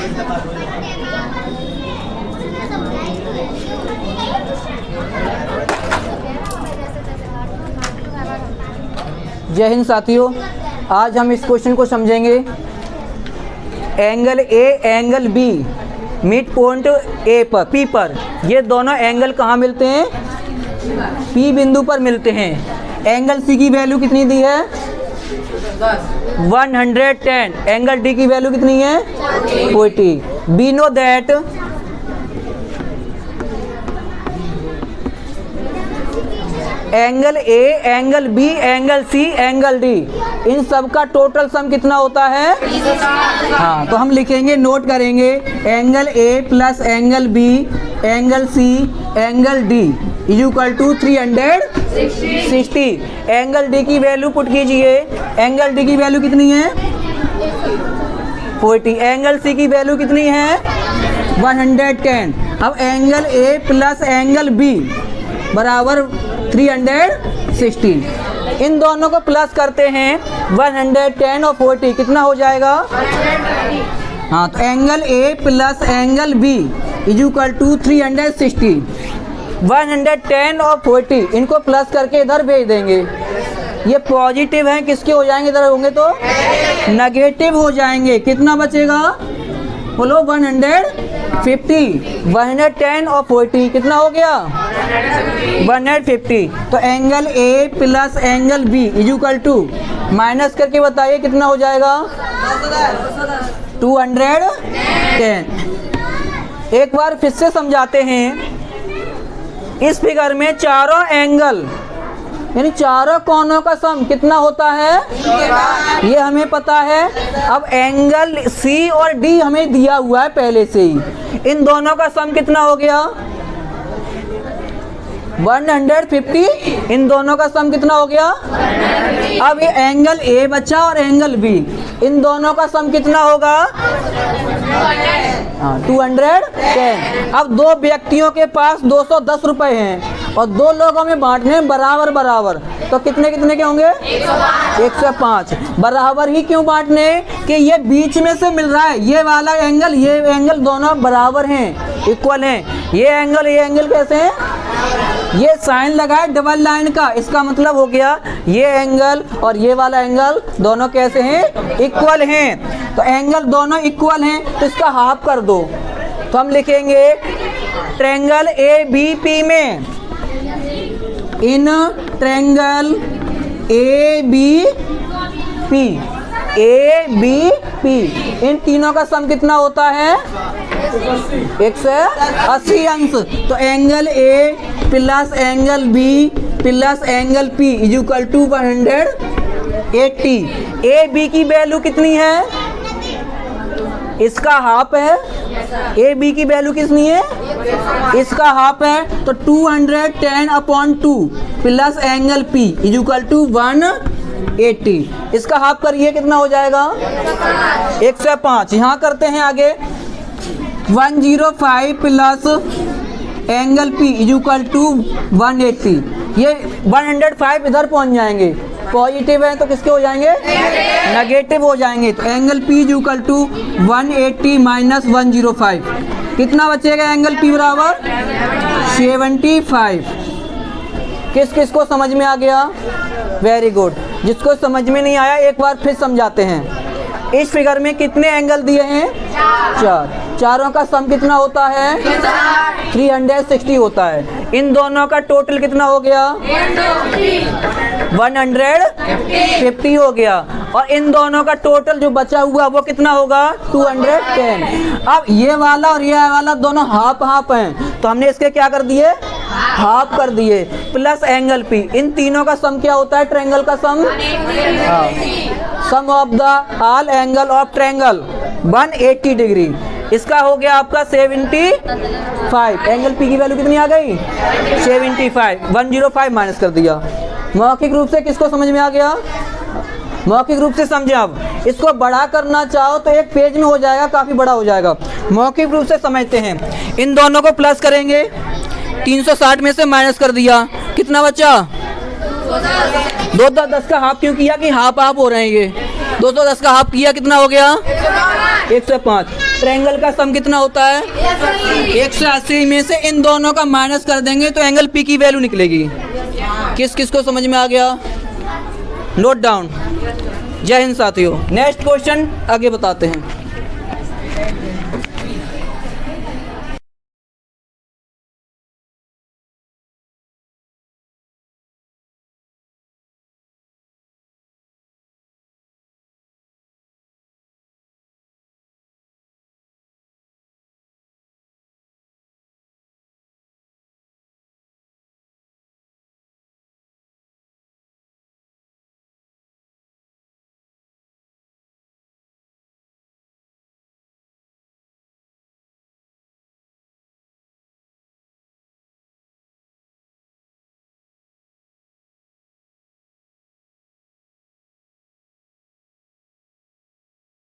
जय हिंद साथियों, आज हम इस क्वेश्चन को समझेंगे। Angle A angle B mid point A पर पी पर, ये दोनों एंगल कहाँ मिलते हैं? पी बिंदु पर मिलते हैं। एंगल सी की वैल्यू कितनी दी है? 110। एंगल डी की वैल्यू कितनी है? 40। We know that angle A angle B angle C angle D, इन सब का टोटल सम कितना होता है? हाँ, तो हम लिखेंगे, नोट करेंगे, angle A plus angle B angle C angle D is equal to 360। Angle D की वैल्यू पुट कीजिए। एंगल डी की वैल्यू कितनी है? 40। एंगल सी की वैल्यू कितनी है? 110। अब angle A plus angle B बराबर 360। इन दोनों को प्लस करते हैं, 110 और 40 कितना हो जाएगा? हाँ, तो angle A plus angle B is equal to 360। 110 और 40 इनको प्लस करके इधर भेज देंगे। ये पॉजिटिव हैं, किसके हो जाएंगे? इधर होंगे तो नेगेटिव हो जाएंगे। कितना बचेगा? बोलो 150। 110 और 40 कितना हो गया? 150। तो angle A plus angle B is equal to, minus करके बताइए कितना हो जाएगा? 210। एक बार फिर से समझाते हैं। इस फिगर में चारों एंगल यानी चारों कोनों का सम कितना होता है? ये हमें पता है। अब एंगल सी और डी हमें दिया हुआ है पहले से ही। इन दोनों का सम कितना हो गया? 150। इन दोनों का सम कितना हो गया? अब ये एंगल ए बचा और एंगल बी, इन दोनों का सम कितना होगा? 210। अब दो व्यक्तियों के पास 210 रुपए हैं और दो लोगों में बांटने बराबर बराबर, तो कितने कितने के होंगे? 105। बराबर ही क्यों बांटने? कि ये बीच में से मिल रहा है, ये वाला एंगल ये एंगल दोनों बराबर हैं, इक्वल हैं। ये एंगल कैसे हैं? ये साइन लगा है डबल लाइन का, इसका मतलब हो गया ये एंगल और ये वाला एंगल दोनों कैसे हैं? इक्वल हैं। तो एंगल दोनों इक्वल हैं, तो इसका हाफ कर दो। तो हम लिखेंगे ट्रायंगल ए बी पी में, इन ट्रायंगल ए बी पी इन तीनों का सम कितना होता है? 180 अंश। तो angle A plus angle B plus angle P is equal to 180। A B की वैल्यू कितनी है? इसका हाफ है। ए बी की वैल्यू कितनी है? इसका हाफ है। तो 210/2 plus angle P is equal to 180। इसका हाफ करिए, कितना हो जाएगा? 105। यहाँ करते हैं आगे। 105 plus angle P is equal to 180। ये 105 इधर पहुँच जाएंगे, पॉजिटिव है तो किसके हो जाएंगे? नेगेटिव हो जाएंगे। तो angle P is equal to 180 minus 105 कितना बचेगा? एंगल पी बराबर 75। किस किस को समझ में आ गया? Very good. जिसको समझ में नहीं आया एक बार फिर समझाते हैं। इस फिगर में कितने एंगल दिए हैं? 4। चारों का सम कितना होता है? 360 होता है। इन दोनों का टोटल कितना हो गया? 150 हो गया। और इन दोनों का टोटल जो बचा हुआ वो कितना होगा? 210। अब ये वाला और ये वाला दोनों हाफ हाफ हैं, तो हमने इसके क्या कर दिए? हाफ कर दिए। प्लस एंगल पी, इन तीनों का सम क्या होता है? ट्रायंगल का sum. Sum of the all angle of triangle 180 degree. इसका हो गया आपका 75। एंगल पी की वैल्यू कितनी आ गई? 75। 105 माइनस कर दिया। मौखिक रूप से किसको समझ में आ गया? मौखिक रूप से समझे। अब इसको बड़ा करना चाहो तो एक पेज में हो जाएगा, काफ़ी बड़ा हो जाएगा। मौखिक रूप से समझते हैं। इन दोनों को प्लस करेंगे, 360 में से माइनस कर दिया, कितना बचा? 210 का हाफ क्यों किया? कि हाफ हाफ हो रहे हैं ये। 210 का हाफ किया, कितना हो गया? 105। ट्रायंगल का सम कितना होता है 180 में से इन दोनों का माइनस कर देंगे तो एंगल पी की वैल्यू निकलेगी। किस किस को समझ में आ गया? Note down. जय हिंद साथियों। नेक्स्ट क्वेश्चन आगे बताते हैं।